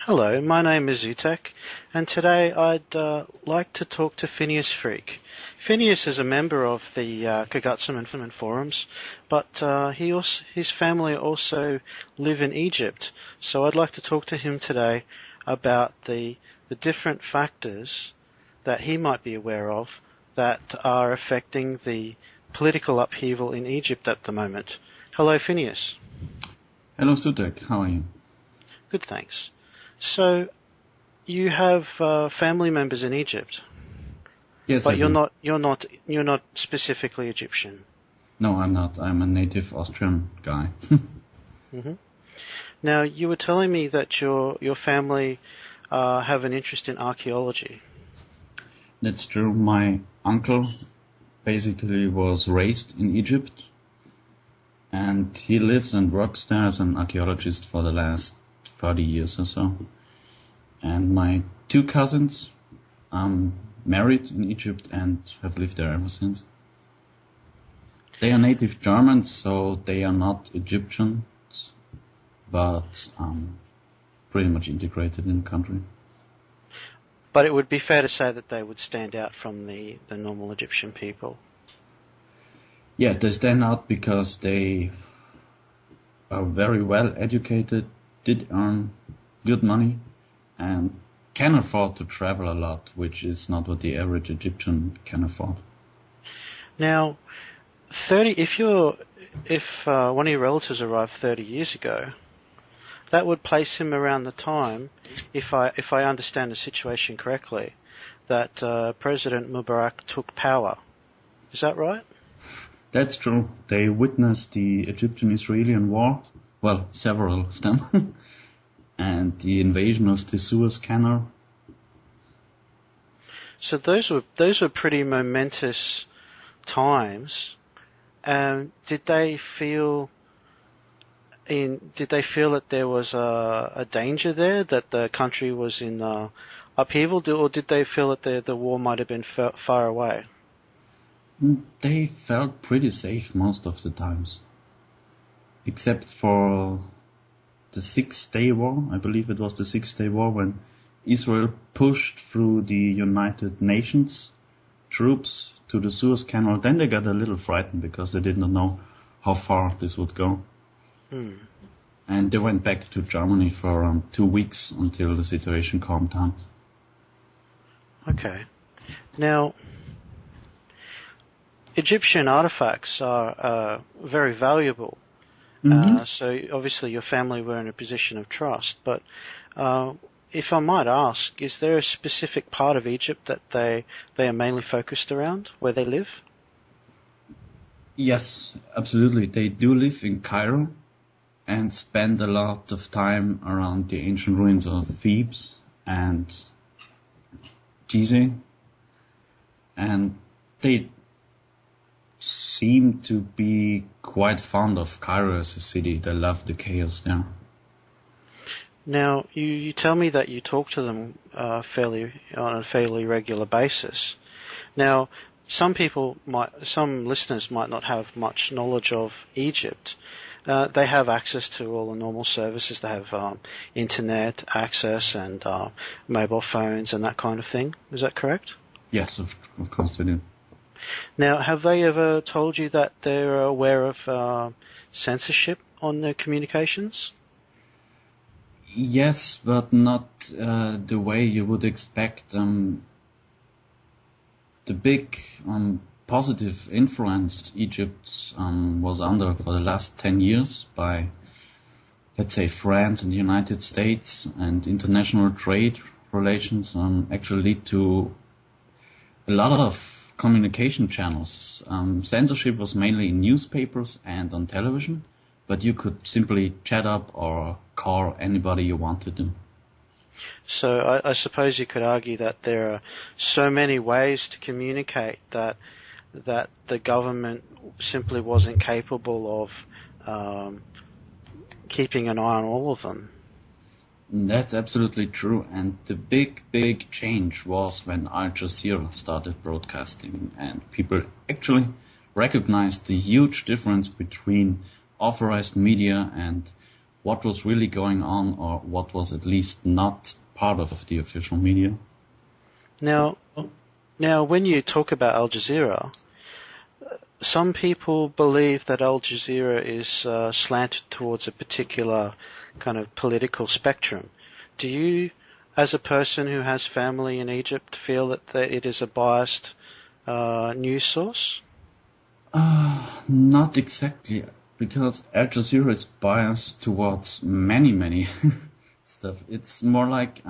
Hello, my name is Xutech, and today I'd like to talk to Phineas Freak. Phineas is a member of the Kugutsumen forums, but his family also live in Egypt, so I'd like to talk to him today about the different factors that he might be aware of that are affecting the political upheaval in Egypt at the moment. Hello, Phineas. Hello, Xutech. How are you? Good, thanks. So, you have family members in Egypt. Yes, but I do. You're not specifically Egyptian. No, I'm not. I'm a native Austrian guy. hmm Now, you were telling me that your family have an interest in archaeology. That's true. My uncle basically was raised in Egypt, and he lives and works there as an archaeologist for the last 30 years or so. And my two cousins married in Egypt and have lived there ever since. They are native Germans, so they are not Egyptians, but pretty much integrated in the country. But it would be fair to say that they would stand out from the normal Egyptian people. Yeah, they stand out because they are very well educated, did earn good money, and can afford to travel a lot, which is not what the average Egyptian can afford. Now, if one of your relatives arrived 30 years ago, that would place him around the time, if I understand the situation correctly, that President Mubarak took power. Is that right? That's true. They witnessed the Egyptian-Israeli war, well, several of them, and the invasion of the Suez Canal. So those were pretty momentous times. Did they feel that there was a danger there, that the country was in upheaval, or did they feel that the war might have been far away? They felt pretty safe most of the times, except for the 6-Day War. I believe it was the 6-Day War when Israel pushed through the United Nations troops to the Suez Canal. Then they got a little frightened because they did not know how far this would go. And they went back to Germany for around 2 weeks until the situation calmed down. Okay. Now, Egyptian artifacts are very valuable. So obviously your family were in a position of trust. But if I might ask, is there a specific part of Egypt that they are mainly focused around, where they live? Yes, absolutely. They do live in Cairo and spend a lot of time around the ancient ruins of Thebes and Gizeh. And they seem to be quite fond of Cairo as a city. They love the chaos there. Now, you tell me that you talk to them on a fairly regular basis. Now, some listeners might not have much knowledge of Egypt. They have access to all the normal services. They have internet access and mobile phones and that kind of thing. Is that correct? Yes, of course they do. Now, have they ever told you that they're aware of censorship on their communications? Yes, but not the way you would expect. The big positive influence Egypt was under for the last 10 years by, let's say, France and the United States, and international trade relations actually lead to a lot of communication channels. Censorship was mainly in newspapers and on television, but you could simply chat up or call anybody you wanted to. So I suppose you could argue that there are so many ways to communicate that the government simply wasn't capable of keeping an eye on all of them. That's absolutely true, and the big change was when Al Jazeera started broadcasting, and people actually recognized the huge difference between authorized media and what was really going on, or what was at least not part of the official media. Now, when you talk about Al Jazeera, some people believe that Al Jazeera is slanted towards a particular kind of political spectrum. Do you, as a person who has family in Egypt, feel that it is a biased news source? Not exactly, because Al Jazeera is biased towards many stuff. It's more like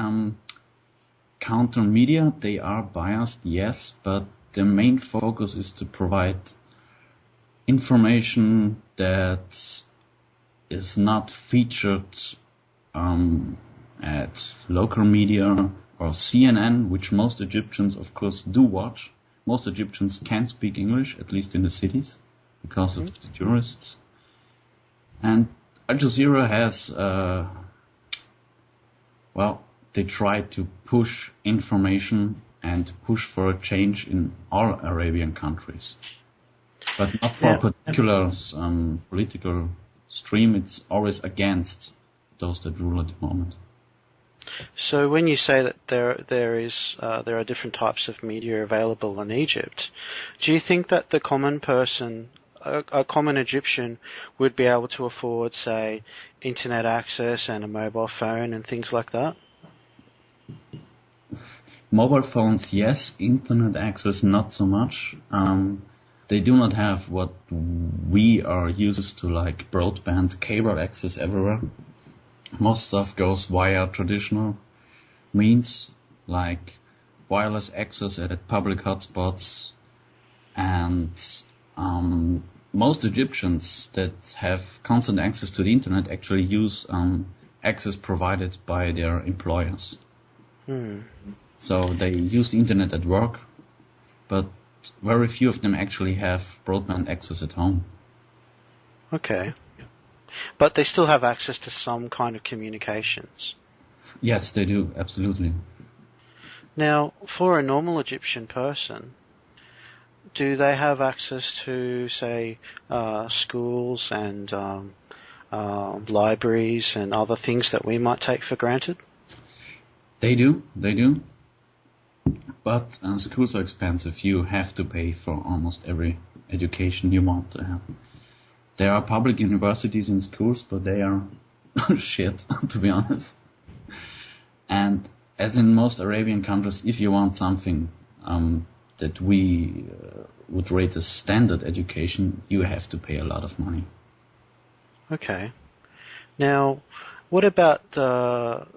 counter media. They are biased, yes, but their main focus is to provide information that is not featured at local media or CNN, which most Egyptians, of course, do watch. Most Egyptians can speak English, at least in the cities, because of the tourists. And Al Jazeera has, they try to push information and push for a change in all Arabian countries. But not for a particular political stream. It's always against those that rule at the moment. So when you say that there are different types of media available in Egypt, do you think that the common person, a common Egyptian, would be able to afford, say, internet access and a mobile phone and things like that? Mobile phones, yes. Internet access, not so much. They do not have what we are used to, like broadband cable access everywhere. Most stuff goes via traditional means, like wireless access at public hotspots, and most Egyptians that have constant access to the internet actually use access provided by their employers. So they use the internet at work, but very few of them actually have broadband access at home. Okay. But they still have access to some kind of communications. Yes, they do, absolutely. Now, for a normal Egyptian person, do they have access to, say, schools and libraries and other things that we might take for granted? They do. But schools are expensive. You have to pay for almost every education you want to have. There are public universities and schools, but they are shit, to be honest. And as in most Arabian countries, if you want something that we would rate as standard education, you have to pay a lot of money. Okay. Now, what about the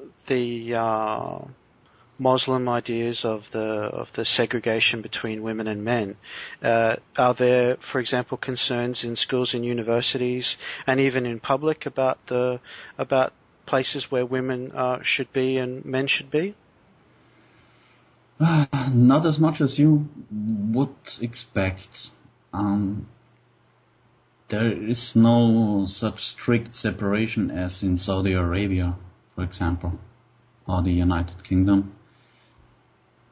Muslim ideas of the segregation between women and men? Are there, for example, concerns in schools and universities and even in public about places where women should be and men should be? Not as much as you would expect. There is no such strict separation as in Saudi Arabia, for example, or the United Kingdom.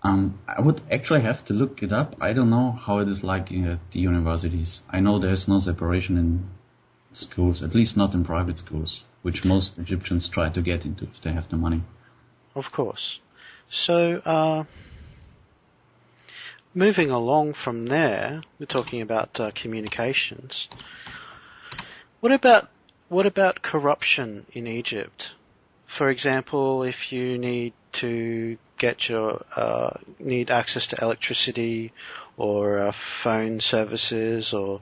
I would actually have to look it up. I don't know how it is like at the universities. I know there's no separation in schools, at least not in private schools, which most Egyptians try to get into if they have the money. Of course. So, moving along from there, we're talking about communications. What about corruption in Egypt? For example, if you need to get need access to electricity or phone services, or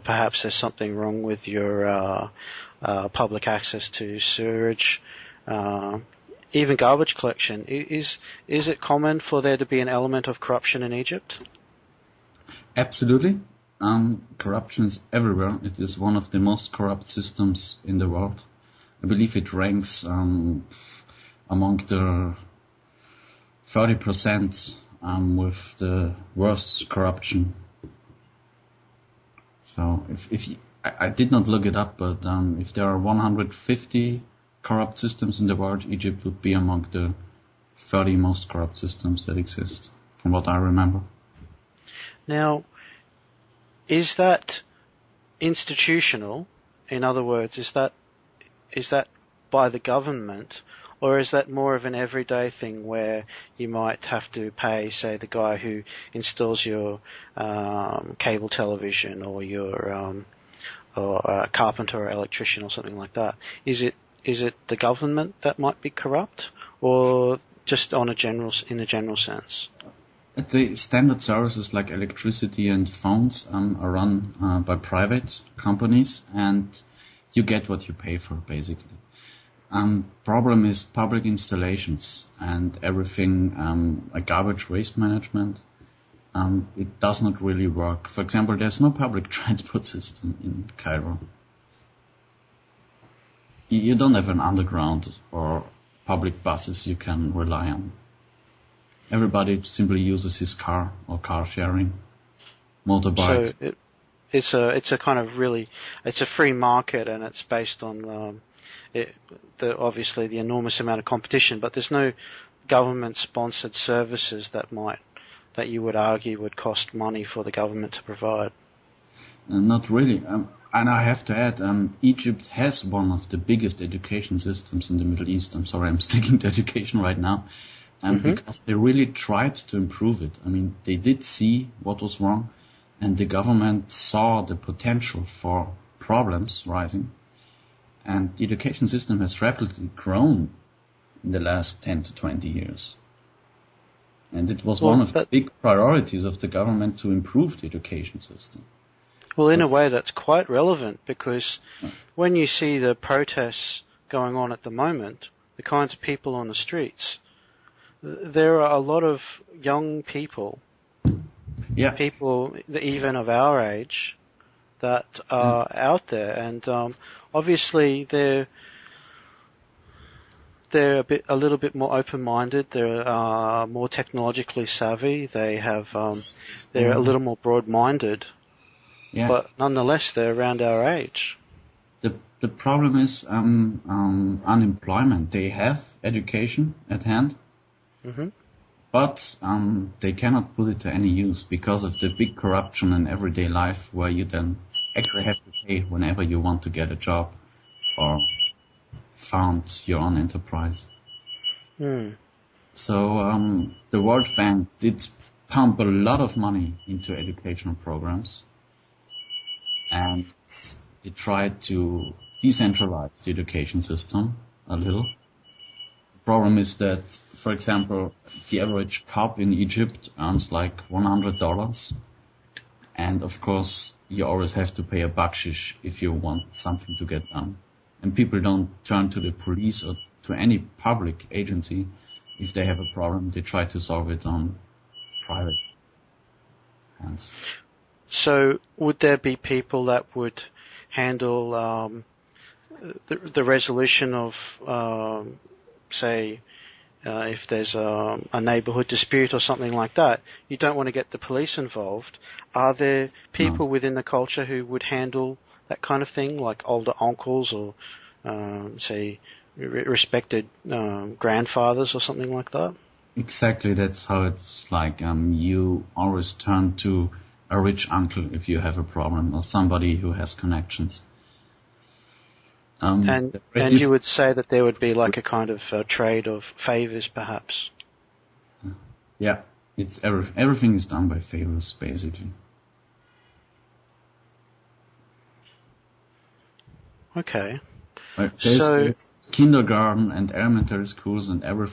perhaps there's something wrong with your public access to sewage, even garbage collection. Is it common for there to be an element of corruption in Egypt? Absolutely. Corruption is everywhere. It is one of the most corrupt systems in the world. I believe it ranks among the 30% with the worst corruption. So I did not look it up, but if there are 150 corrupt systems in the world, Egypt would be among the 30 most corrupt systems that exist, from what I remember. Now, is that institutional? In other words, is that by the government, or is that more of an everyday thing where you might have to pay, say, the guy who installs your cable television, or your or a carpenter or electrician or something like that? Is it the government that might be corrupt, or just in a general sense? The standard services like electricity and phones are run by private companies, and you get what you pay for, basically. Problem is public installations and everything like garbage waste management. It does not really work. For example, there's no public transport system in Cairo. You don't have an underground or public buses you can rely on. Everybody simply uses his car or car sharing, motorbikes. So it's a kind of really, it's a free market, and it's based on obviously the enormous amount of competition, but there's no government-sponsored services that you would argue would cost money for the government to provide. Not really. And I have to add, Egypt has one of the biggest education systems in the Middle East. I'm sorry, I'm sticking to education right now. Because they really tried to improve it. I mean, they did see what was wrong, and the government saw the potential for problems rising. And the education system has rapidly grown in the last 10 to 20 years. And it was one of the big priorities of the government to improve the education system. Well, in a way, that's quite relevant, because when you see the protests going on at the moment, the kinds of people on the streets, there are a lot of young people, people even of our age, that are out there, and obviously they're a little bit more open-minded. They're more technologically savvy. They're a little more broad-minded. Yeah. But nonetheless, they're around our age. The problem is unemployment. They have education at hand, but they cannot put it to any use because of the big corruption in everyday life, where you then actually have to pay whenever you want to get a job or found your own enterprise. So the World Bank did pump a lot of money into educational programs, and they tried to decentralize the education system a little. The problem is that, for example, the average cop in Egypt earns like $100, and of course you always have to pay a bakshish if you want something to get done. And people don't turn to the police or to any public agency if they have a problem. They try to solve it on private hands. So would there be people that would handle the resolution of, say, if there's a neighbourhood dispute or something like that? You don't want to get the police involved. Are there people within the culture who would handle that kind of thing, like older uncles or, say, respected grandfathers or something like that? Exactly, that's how it's like. You always turn to a rich uncle if you have a problem, or somebody who has connections. And you would say that there would be like a kind of trade of favors, perhaps? Yeah, it's everything is done by favors, basically. Okay. There's kindergarten and elementary schools and everything